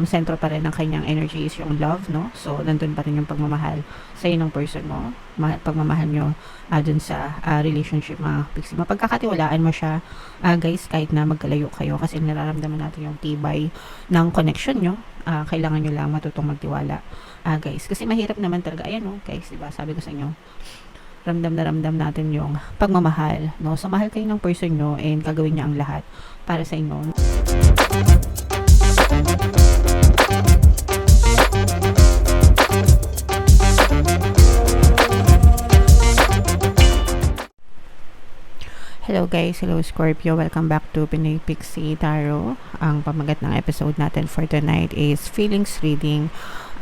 sentro pa rin ng kanyang energy is yung love, no? So, nandun pa rin yung pagmamahal sa ng person mo. Pagmamahal nyo dun sa relationship, mga kapiksi. Mapagkakatiwalaan mo siya, guys, kahit na magkalayo kayo kasi nararamdaman natin yung tibay ng connection nyo. Kailangan nyo lang matutong magtiwala, guys. Kasi mahirap naman talaga. Ayan, no, guys, diba? Sabi ko sa inyo, ramdam na ramdam natin yung pagmamahal, no? So, mahal kayo ng person nyo and gagawin niya ang lahat para sa inyo. Hello guys, hello Scorpio, welcome back to Pinoy Pixie Tarot. Ang pamagat ng episode natin for tonight is feelings reading.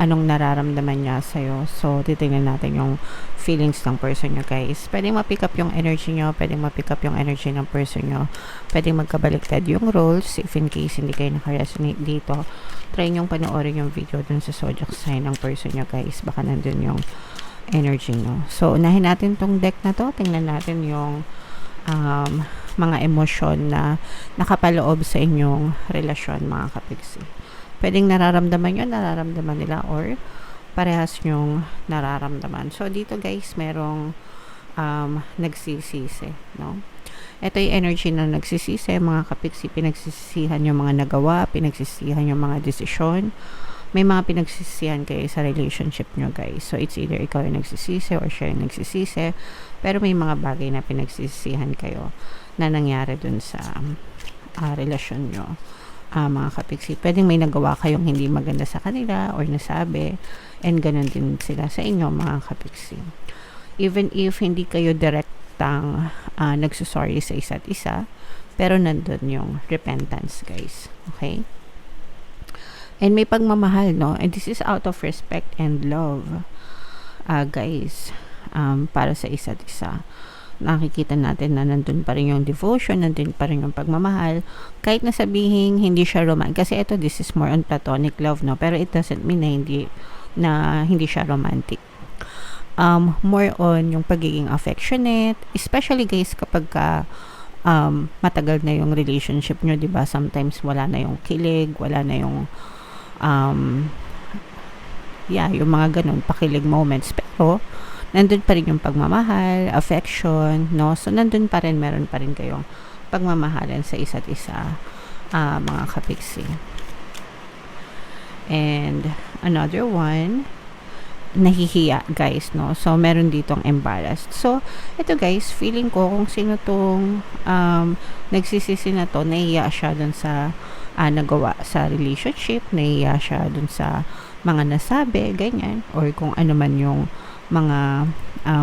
Anong nararamdaman niya sa'yo? So, titingnan natin yung feelings ng person nyo, guys. Pwedeng ma-pick up yung energy nyo, pwedeng ma-pick up yung energy ng person nyo, pwedeng magkabaliktad yung roles if in case hindi kayo naka-resonate dito. Try nyong panoorin yung video dun sa zodiac sign ng person nyo, guys. Baka nandun yung energy nyo. So, unahin natin tong deck na to. Tingnan natin yung mga emosyon na nakapaloob sa inyong relasyon, mga kapiksi. Pwedeng nararamdaman nyo, nararamdaman nila, or parehas nyong nararamdaman. So, dito guys, merong nagsisisi, no? Ito yung energy na nagsisisi, mga kapiksi. Pinagsisihan yung mga nagawa, pinagsisihan yung mga desisyon. May mga pinagsisihan kayo sa relationship nyo, guys. So, it's either ikaw yung nagsisisi or siya yung nagsisisi. Pero may mga bagay na pinagsisihan kayo na nangyari dun sa relasyon nyo, mga kapiksi. Pwedeng may nagawa kayong hindi maganda sa kanila or nasabi, and ganun din sila sa inyo, mga kapiksi. Even if hindi kayo direktang nagsusorry sa isa't isa, pero nandun yung repentance, guys. Okay? And may pagmamahal, no? And this is out of respect and love, guys, para sa isa't isa. Nakikita natin na nandun pa rin yung devotion, nandun pa rin yung pagmamahal. Kahit na sabihin hindi siya romantic. Kasi ito, this is more on platonic love, no? Pero it doesn't mean na hindi siya romantic. More on yung pagiging affectionate. Especially, guys, kapag matagal na yung relationship nyo, diba? Sometimes wala na yung kilig, wala na yung yung mga ganun, pakilig moments. Pero, nandun pa rin yung pagmamahal, affection, no? So, nandun pa rin, meron pa rin kayong pagmamahalan sa isa't isa, mga kapiksi. And, another one, nahihiya, guys, no? So, meron ditong embarrassed. So, ito guys, feeling ko kung sino tong nagsisisi na to, nahihiya siya dun sa nagawa sa relationship, nahihiya siya dun sa mga nasabi, ganyan, or kung ano man yung mga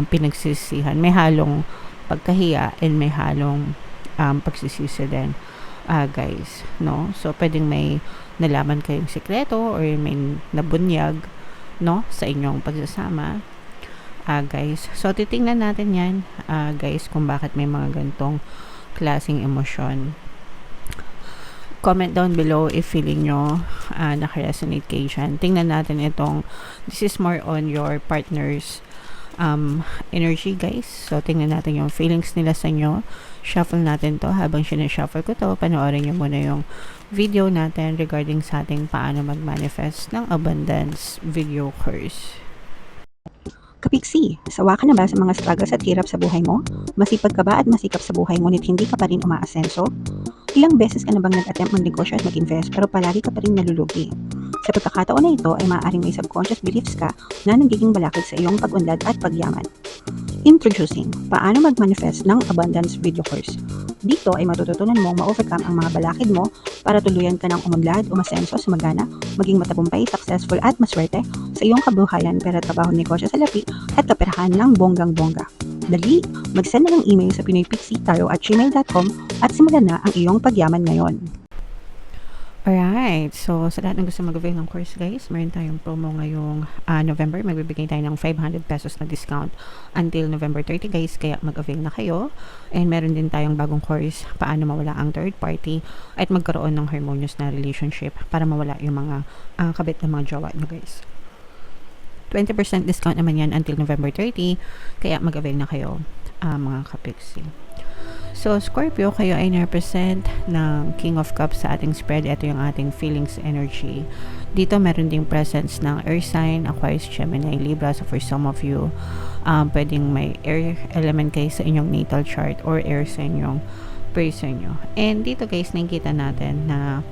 pinagsisihan. May halong pagkahiya and may halong pagsisisi din, guys, no? So, pwedeng may nalaman kayong sikreto or may nabunyag, no, sa inyong pagsasama, guys. So, titingnan natin yan, guys, kung bakit may mga gantong klaseng emosyon. Comment down below if feeling nyo naka-resonate kayo dyan. Tingnan natin itong, this is more on your partner's energy, guys. So, tingnan natin yung feelings nila sa inyo. Shuffle natin to. Habang sinashuffle ko to, panoorin nyo muna yung video natin regarding sa ating paano mag-manifest ng abundance video course. Kapiksi, sawa ka na ba sa mga struggles at hirap sa buhay mo? Masipag ka ba at masikap sa buhay ngunit hindi ka pa rin umaasenso? Ilang beses ka na bang nag-attempt mag-negosyo at mag-invest pero palagi ka pa rin nalulugi? Sa pagkakataon na ito ay maaaring may subconscious beliefs ka na nagiging balakid sa iyong pag-unlad at pagyaman. Introducing, paano mag-manifest ng abundance video course. Dito ay matututunan mong ma-overcome ang mga balakid mo para tuluyan ka ng umunlad, umasenso, sumagana, maging matagumpay, successful at maswerte sa iyong kabuhayan, pera, trabaho, negosyo, salapi at kaperahan ng bonggang-bongga. Dali, mag-send na ng email sa pinoypixie@gmail.com at simulan na ang iyong pagyaman ngayon. Alright, so sa lahat ng gusto mag-avail ng course, guys, meron tayong promo ngayong November. Magbibigay tayo ng 500 pesos na discount until November 30, guys, kaya mag-avail na kayo. And meron din tayong bagong course, paano mawala ang third party at magkaroon ng harmonious na relationship para mawala yung mga kabit ng mga jowa nyo, guys. 20% discount naman yan until November 30, kaya mag-avail na kayo, mga kapiksi. So, Scorpio, kayo ay na-represent ng King of Cups sa ating spread. Ito yung ating feelings energy. Dito, meron ding presence ng Earth sign, Aquarius, Gemini, Libra. So, for some of you, pwedeng may air element kayo sa inyong natal chart or air sign yung person nyo. And dito, guys, nakikita natin na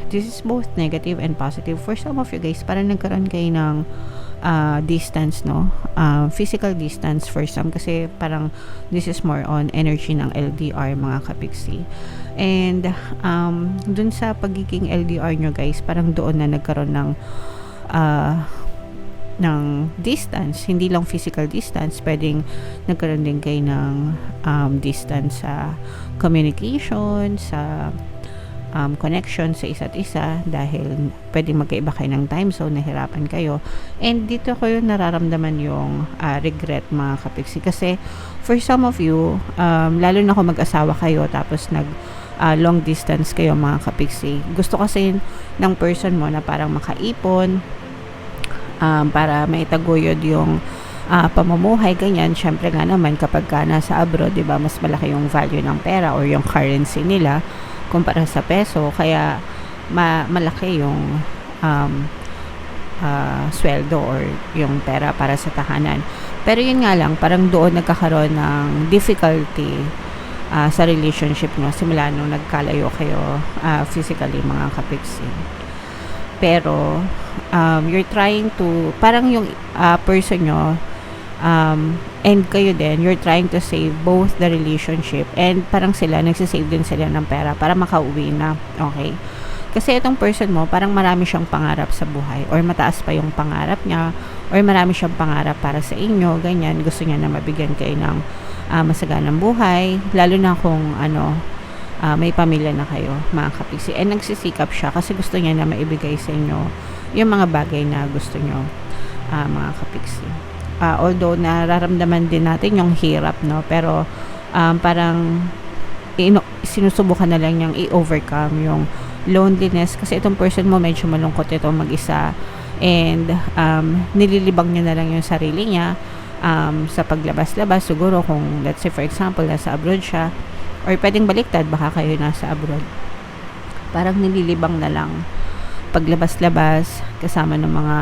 this is both negative and positive. For some of you guys, parang nagkaroon kayo ng distance, no? Physical distance for some, kasi parang this is more on energy ng LDR, mga kapiksi. And dun sa pagiging LDR nyo, guys, parang doon na nagkaroon ng distance, hindi lang physical distance, pwedeng nagkaroon din kayo ng distance sa communication, sa connection sa isa't isa, dahil pwedeng magkaiba kayo ng time zone, nahirapan kayo. And dito ko yung nararamdaman yung regret, mga kapiksi, kasi for some of you, lalo na kung mag-asawa kayo tapos long distance kayo, mga kapiksi, gusto kasi ng person mo na parang makaipon para maitaguyod yung pamumuhay, ganyan. Syempre nga naman, kapag ka nasa abroad, diba, mas malaki yung value ng pera or yung currency nila kumpara sa peso, kaya malaki yung sweldo or yung pera para sa tahanan. Pero yun nga lang, parang doon nagkakaroon ng difficulty sa relationship nyo simula nung nagkalayo kayo physically, mga kapiksi. Pero you're trying to, parang yung person nyo and kayo din, you're trying to save both the relationship, and parang sila, nagsisave din sila ng pera para makauwi na, okay? Kasi itong person mo, parang marami siyang pangarap sa buhay, or mataas pa yung pangarap niya, or marami siyang pangarap para sa inyo, ganyan. Gusto niya na mabigyan kayo ng masaganang buhay, lalo na kung may pamilya na kayo, mga kapiksi. And nagsisikap siya kasi gusto niya na maibigay sa inyo yung mga bagay na gusto nyo, mga kapiksi. Although nararamdaman din natin yung hirap, no, pero parang sinusubukan na lang niyang i-overcome yung loneliness, kasi itong person mo medyo malungkot ito mag-isa, and nililibang niya na lang yung sarili niya sa paglabas-labas. Siguro kung let's say for example nasa abroad siya, or pwedeng baliktad, baka kayo nasa abroad, parang nililibang na lang paglabas-labas kasama ng mga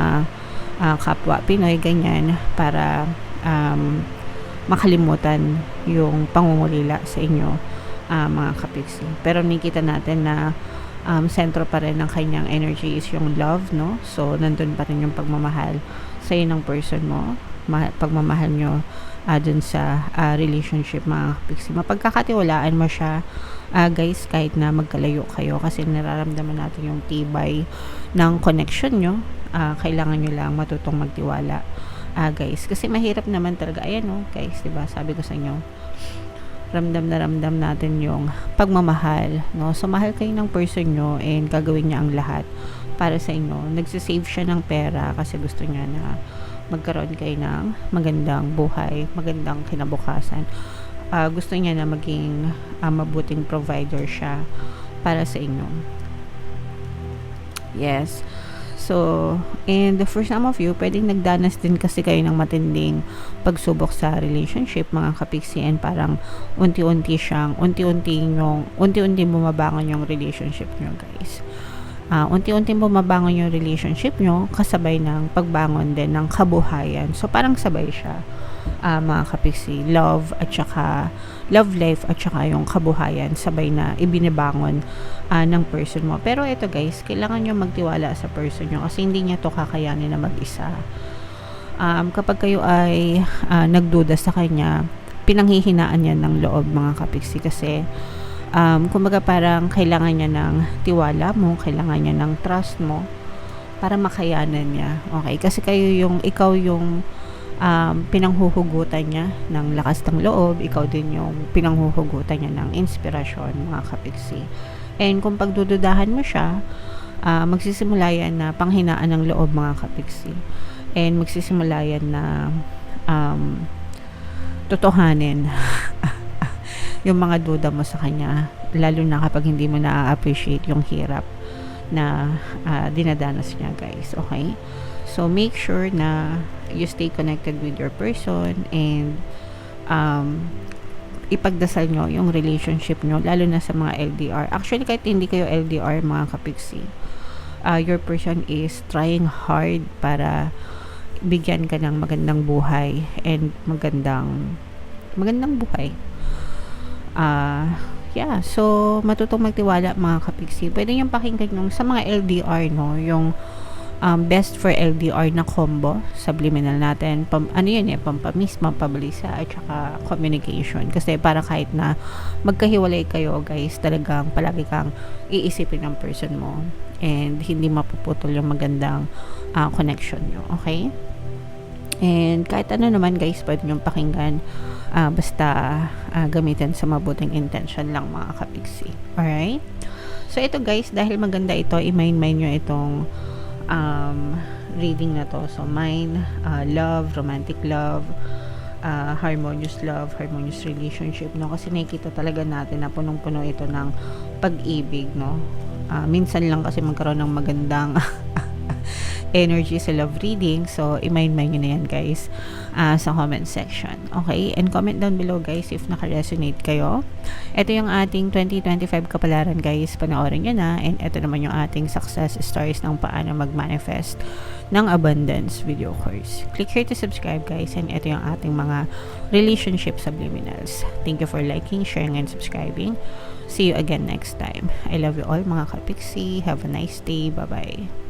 kapwa Pinoy, ganyan, para makalimutan yung pangungulila sa inyo, mga kapiksi. Pero nakikita natin na sentro pa rin ng kanyang energy is yung love, no? So nandun pa rin yung pagmamahal sa ng person mo, pagmamahal nyo dun sa relationship, mga kapiksi. Mapagkakatiwalaan mo siya, guys, kahit na magkalayo kayo, kasi nararamdaman natin yung tibay ng connection nyo. Kailangan nyo lang matutong magtiwala, guys, kasi mahirap naman talaga. Ayan, no, guys, diba, sabi ko sa inyo, ramdam na ramdam natin yung pagmamahal, no? So mahal kayo ng person nyo, and gagawin niya ang lahat para sa inyo. Nagsisave siya ng pera kasi gusto niya na magkaroon kayo ng magandang buhay, magandang kinabukasan. Gusto niya na maging mabuting provider siya para sa inyo. Yes. So, and for some of you, pwedeng nagdanas din kasi kayo ng matinding pagsubok sa relationship, mga kapiksi, and parang unti-unti bumabangon yung relationship nyo, guys. Unti-unti bumabangon yung relationship nyo kasabay ng pagbangon din ng kabuhayan. So, parang sabay siya, mga kapiksi. Love life at saka yung kabuhayan, sabay na ibinabangon ng person mo. Pero ito, guys, kailangan nyo magtiwala sa person nyo, kasi hindi niya to kakayanin na mag-isa. Kapag kayo ay nagduda sa kanya, pinanghihinaan niya ng loob, mga kapiksi, kasi kumbaga parang kailangan niya ng tiwala mo, kailangan niya ng trust mo para makayanan niya, okay? Kasi ikaw yung pinanghuhugutan niya ng lakas ng loob, ikaw din yung pinanghuhugutan niya ng inspirasyon, mga kapiksi. And kung pagdududahan mo siya, magsisimula yan na panghinaan ng loob, mga kapiksi. And magsisimula yan na totohanin yung mga duda mo sa kanya, lalo na kapag hindi mo na-appreciate yung hirap na dinadanas niya, guys, okay? So make sure na you stay connected with your person, and ipagdasal nyo yung relationship nyo, lalo na sa mga LDR. Actually, kahit hindi kayo LDR, mga kapiksi, your person is trying hard para bigyan ka ng magandang buhay and magandang buhay. Yeah, so matutong magtiwala, mga kapiksi. Pwede nyo pakinggan yung sa mga LDR, no, yung best for LDR na combo, subliminal natin, pampamis, pampabalisa, at saka communication. Kasi para kahit na magkahiwalay kayo, guys, talagang palagi kang iisipin ng person mo and hindi mapuputol yung magandang connection nyo, okay? And kahit ano naman, guys, pwede nyo pakinggan, basta gamitin sa mabuting intention lang, mga kapiksi. Alright? So ito, guys, dahil maganda ito, i-mind nyo itong reading na to. So mine, love, romantic love, harmonious love, harmonious relationship, no? Kasi nakikita talaga natin na punong-puno ito ng pag-ibig, no? Minsan lang kasi magkaroon ng magandang energy sa love reading. So i-mind nyo na yan, guys, sa comment section, okay? And comment down below, guys, if naka-resonate kayo. Ito yung ating 2025 kapalaran, guys, panoorin nyo na. And ito naman yung ating success stories ng paano mag-manifest ng abundance video course. Click here to subscribe, guys, and ito yung ating mga relationship subliminals. Thank you for liking, sharing, and subscribing. See you again next time. I love you all, mga kapiksi. Have a nice day. Bye-bye.